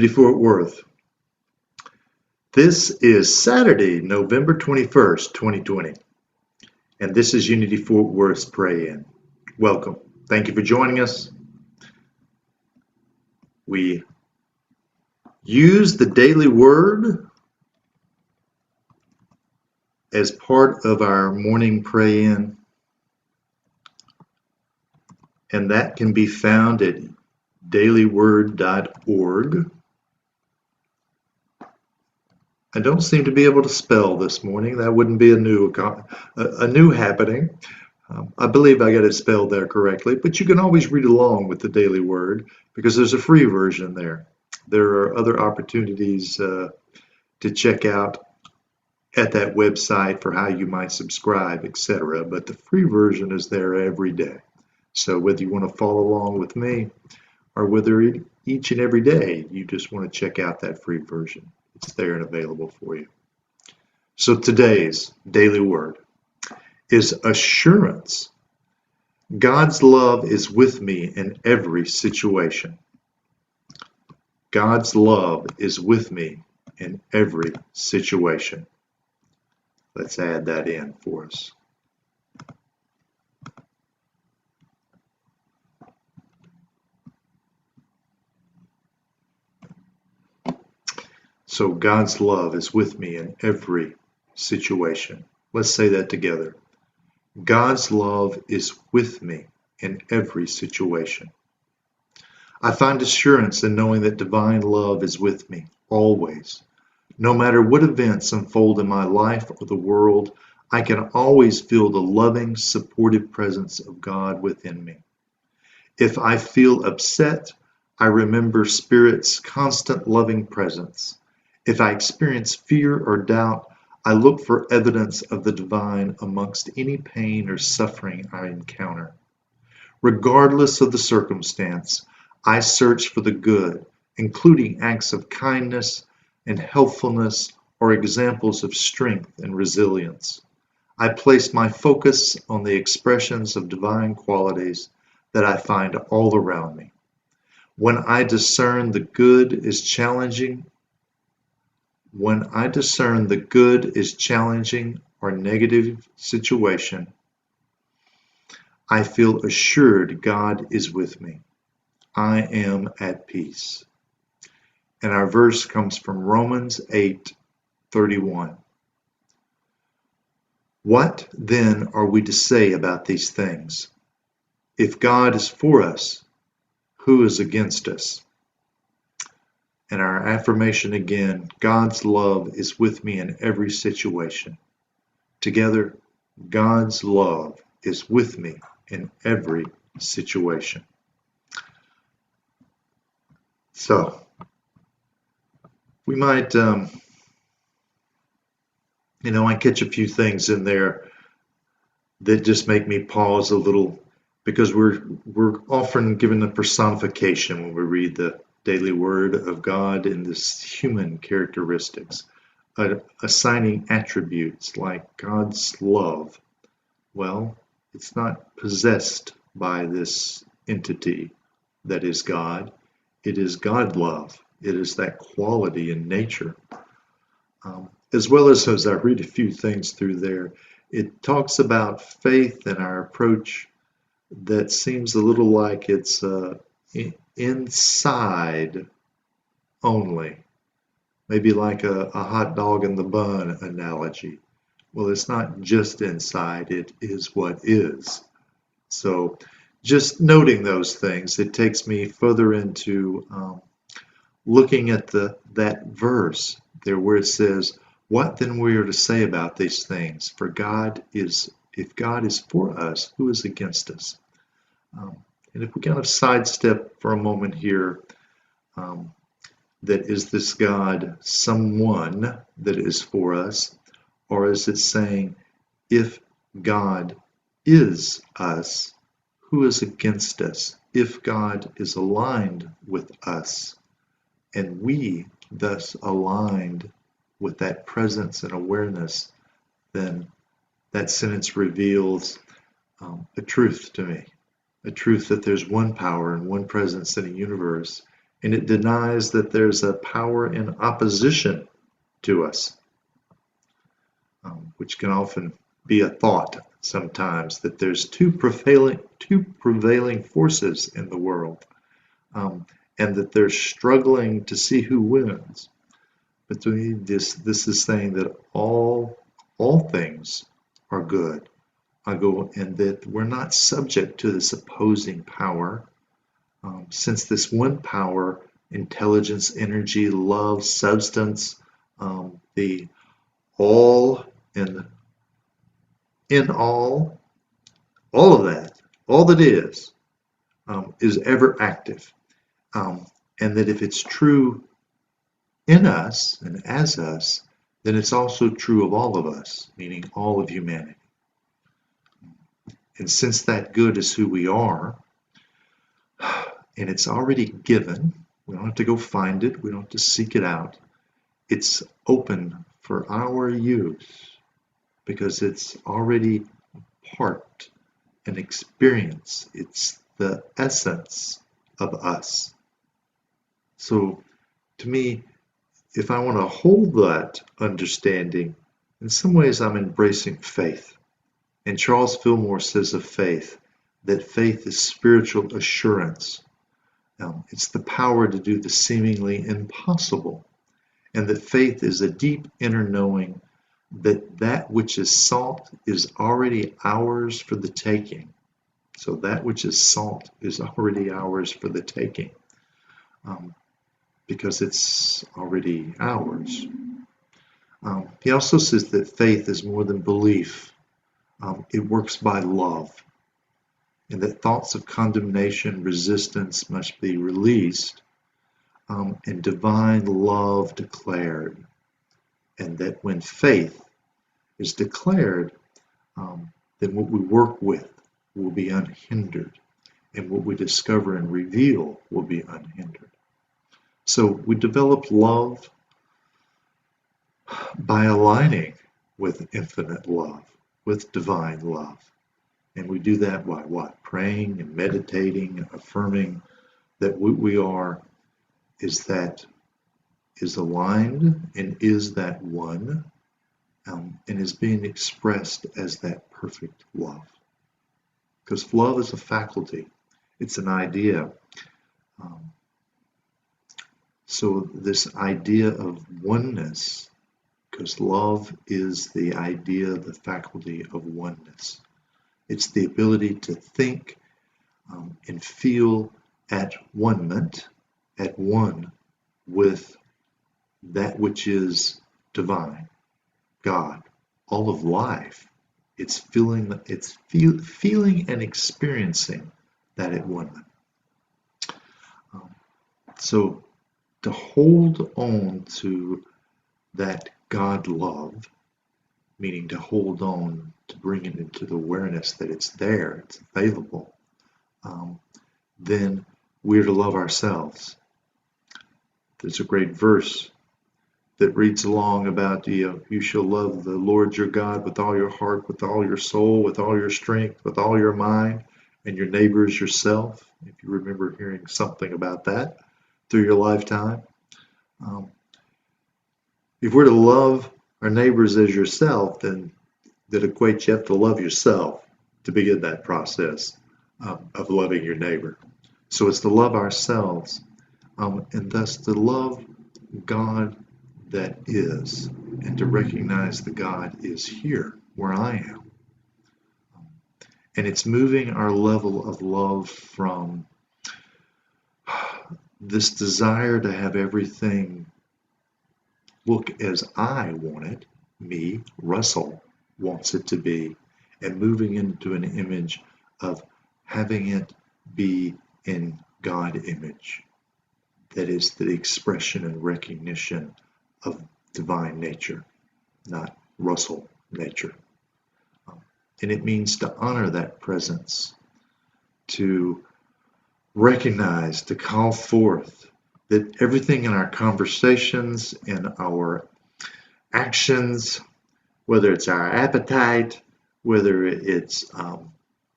Fort Worth. This is Saturday, November 21st, 2020, and this is Unity Fort Worth's Pray-In. Welcome. Thank you for joining us. We use the daily word as part of our morning Pray-In, and that can be found at dailyword.org. I don't seem to be able to spell this morning. That wouldn't be a new happening. I believe I got it spelled there correctly, but you can always read along with the Daily Word because there's a free version there. There are other opportunities to check out at that website for how you might subscribe, etc. But the free version is there every day. So whether you want to follow along with me or whether each and every day you just want to check out that free version, it's there and available for you. So today's daily word is assurance. God's love is with me in every situation. God's love is with me in every situation. Let's add that in for us. So God's love is with me in every situation. Let's say that together. God's love is with me in every situation. I find assurance in knowing that divine love is with me always. No matter what events unfold in my life or the world, I can always feel the loving, supportive presence of God within me. If I feel upset, I remember Spirit's constant loving presence. If I experience fear or doubt, I look for evidence of the divine amongst any pain or suffering I encounter. Regardless of the circumstance, I search for the good, including acts of kindness and helpfulness or examples of strength and resilience. I place my focus on the expressions of divine qualities that I find all around me. When I discern the good is challenging or negative situation, I feel assured God is with me. I am at peace. And our verse comes from Romans 8:31. What then are we to say about these things? If God is for us, who is against us? And our affirmation again, God's love is with me in every situation. Together, God's love is with me in every situation. So, we might, I catch a few things in there that just make me pause a little because we're often given a personification when we read the daily word of God in this human characteristics, assigning attributes like God's love. Well, it's not possessed by this entity that is God. It is God love. It is that quality in nature. As well as I read a few things through there, it talks about faith and our approach that seems a little like it's inside only. Maybe like a hot dog in the bun analogy. Well, it's not just inside, it is what is. So just noting those things, it takes me further into looking at that verse there where it says, what then we are to say about these things? For if God is for us, who is against us? And if we kind of sidestep for a moment here, that is this God someone that is for us? Or is it saying, if God is us, who is against us? If God is aligned with us, and we thus aligned with that presence and awareness, then that sentence reveals a truth to me. A truth that there's one power and one presence in the universe, and it denies that there's a power in opposition to us, which can often be a thought sometimes, that there's two prevailing forces in the world, and that they're struggling to see who wins. But to me, this is saying that all things are good. And that we're not subject to this opposing power, since this one power, intelligence, energy, love, substance, the all and in all of that, all that is ever active. And that if it's true in us and as us, then it's also true of all of us, meaning all of humanity. And since that good is who we are, and it's already given, we don't have to go find it, we don't have to seek it out. It's open for our use because it's already part, an experience. It's the essence of us. So to me, if I want to hold that understanding, in some ways I'm embracing faith. And Charles Fillmore says of faith that faith is spiritual assurance. It's the power to do the seemingly impossible. And that faith is a deep inner knowing that that which is sought is already ours for the taking. So that which is sought is already ours for the taking, because it's already ours. He also says that faith is more than belief. It works by love, and that thoughts of condemnation, resistance must be released, and divine love declared. And that when faith is declared, then what we work with will be unhindered, and what we discover and reveal will be unhindered. So we develop love by aligning with infinite love, with divine love. And we do that by what? Praying and meditating, affirming that what we are is aligned and is that one, and is being expressed as that perfect love. Because love is a faculty, it's an idea. So this idea of oneness, because love is the idea, the faculty of oneness. It's the ability to think and feel at one with that which is divine, God, all of life. It's feeling and experiencing that at one. So to hold on to that God love, meaning to hold on, to bring it into the awareness that it's there, it's available, then we're to love ourselves. There's a great verse that reads along about you shall love the Lord your God with all your heart, with all your soul, with all your strength, with all your mind, and your neighbor as yourself. If you remember hearing something about that through your lifetime. If we're to love our neighbors as yourself, then that equates you have to love yourself to begin that process of loving your neighbor. So it's to love ourselves, and thus to love God that is, and to recognize that God is here where I am. And it's moving our level of love from this desire to have everything look as I want it, me, Russell, wants it to be, and moving into an image of having it be in God image. That is the expression and recognition of divine nature, not Russell nature. And it means to honor that presence, to recognize, to call forth that everything in our conversations, in our actions, whether it's our appetite, whether it's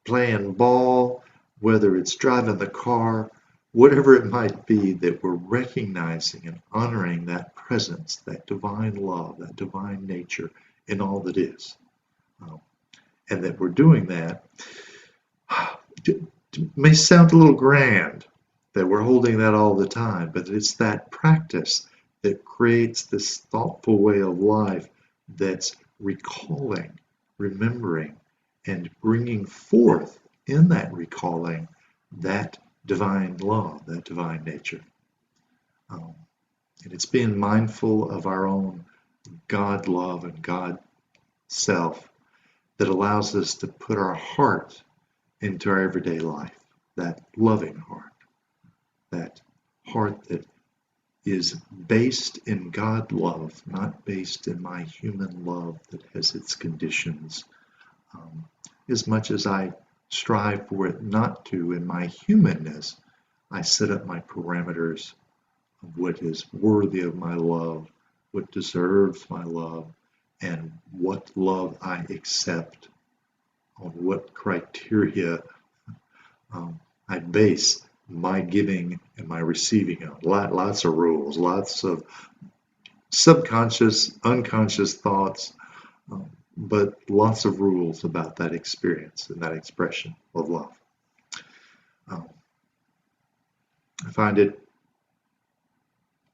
playing ball, whether it's driving the car, whatever it might be, that we're recognizing and honoring that presence, that divine love, that divine nature in all that is. Um, and that we're doing that, it may sound a little grand that we're holding that all the time, but it's that practice that creates this thoughtful way of life that's recalling, remembering, and bringing forth in that recalling that divine law, that divine nature. And it's being mindful of our own God love and God self that allows us to put our heart into our everyday life, that loving heart, that heart that is based in God love, not based in my human love that has its conditions. As much as I strive for it not to, in my humanness, I set up my parameters of what is worthy of my love, what deserves my love, and what love I accept, on what criteria I base my giving and my receiving on. Lots of rules, lots of subconscious, unconscious thoughts, but lots of rules about that experience and that expression of love. I find it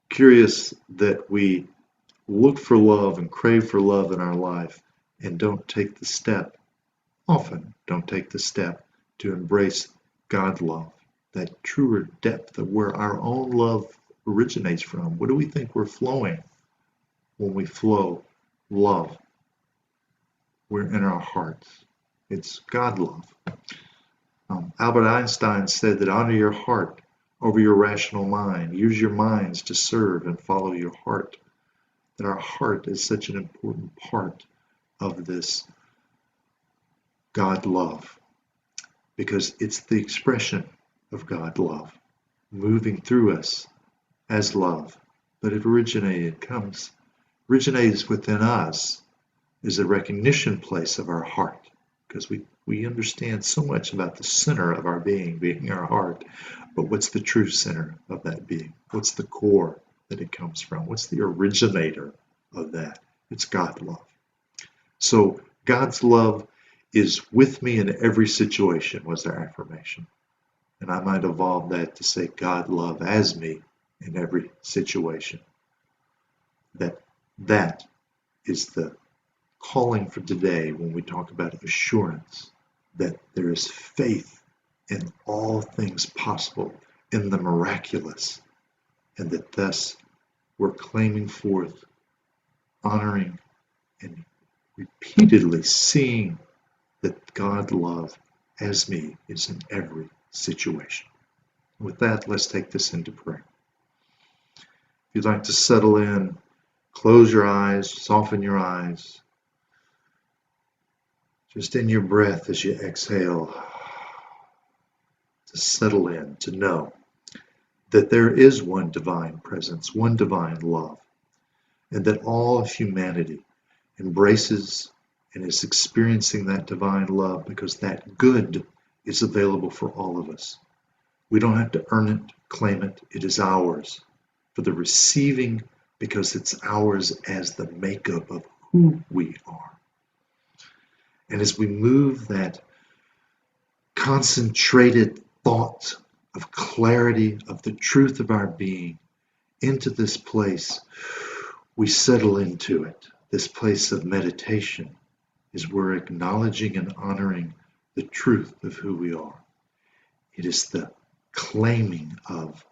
curious that we look for love and crave for love in our life and don't take the step, often don't take the step to embrace God love, that truer depth of where our own love originates from. What do we think we're flowing when we flow love? We're in our hearts. It's God love. Albert Einstein said that honor your heart over your rational mind. Use your minds to serve and follow your heart. That our heart is such an important part of this God love, because it's the expression of God love moving through us as love. But it originates within us as a recognition place of our heart, because we understand so much about the center of our being our heart, but what's the true center of that being? What's the core that it comes from? What's the originator of that? It's God love. So God's love is with me in every situation was their affirmation. And I might evolve that to say God love as me in every situation. That is the calling for today when we talk about assurance, that there is faith in all things possible, in the miraculous, and that thus we're claiming forth, honoring, and repeatedly seeing that God love as me is in every situation. With that, let's take this into prayer. If you'd like to settle in, close your eyes, soften your eyes. Just in your breath as you exhale, to settle in, to know that there is one divine presence, one divine love, and that all of humanity embraces and is experiencing that divine love because that good is available for all of us. We don't have to earn it, claim it. It is ours for the receiving, because it's ours as the makeup of who we are. And as we move that concentrated thought of clarity of the truth of our being into this place, we settle into it. This place of meditation is we're acknowledging and honoring the truth of who we are. It is the claiming of,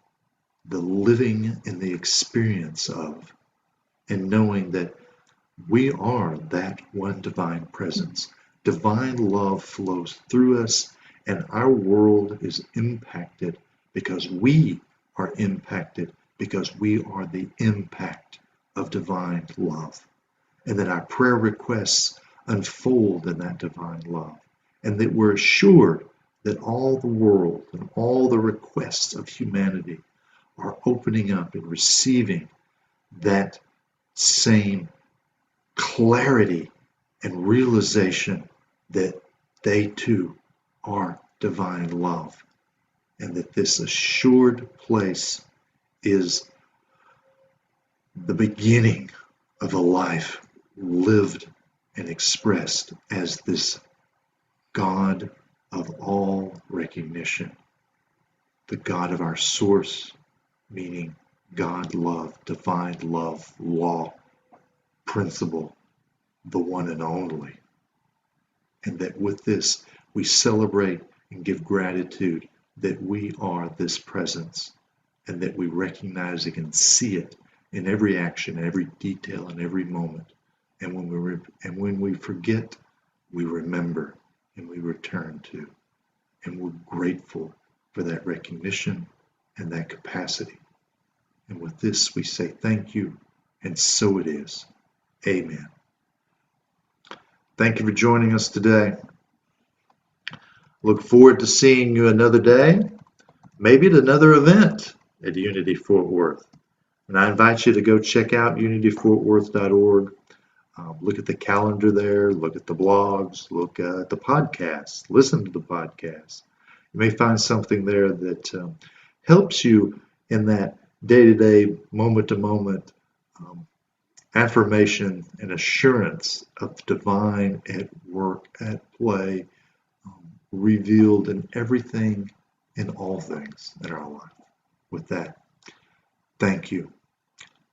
the living in the experience of, and knowing that we are that one divine presence. Divine love flows through us, and our world is impacted because we are impacted, because we are the impact of divine love. And that our prayer requests unfold in that divine love, and that we're assured that all the world and all the requests of humanity are opening up and receiving that same clarity and realization that they too are divine love. and that this assured place is the beginning of a life lived and expressed as this God of all recognition, the God of our source, meaning God, love, divine love, law, principle, the one and only. And that with this, we celebrate and give gratitude that we are this presence, and that we recognize it and see it in every action, every detail, and every moment. And when we forget, we remember and we return to. And we're grateful for that recognition and that capacity. And with this, we say thank you, and so it is. Amen. Thank you for joining us today. Look forward to seeing you another day, maybe at another event at Unity Fort Worth. And I invite you to go check out unityfortworth.org. Look at the calendar there, look at the blogs, look at the podcasts, listen to the podcasts. You may find something there that helps you in that day-to-day, moment-to-moment affirmation and assurance of divine at work, at play, revealed in everything, in all things in our life. With that, thank you.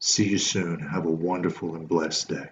See you soon. Have a wonderful and blessed day.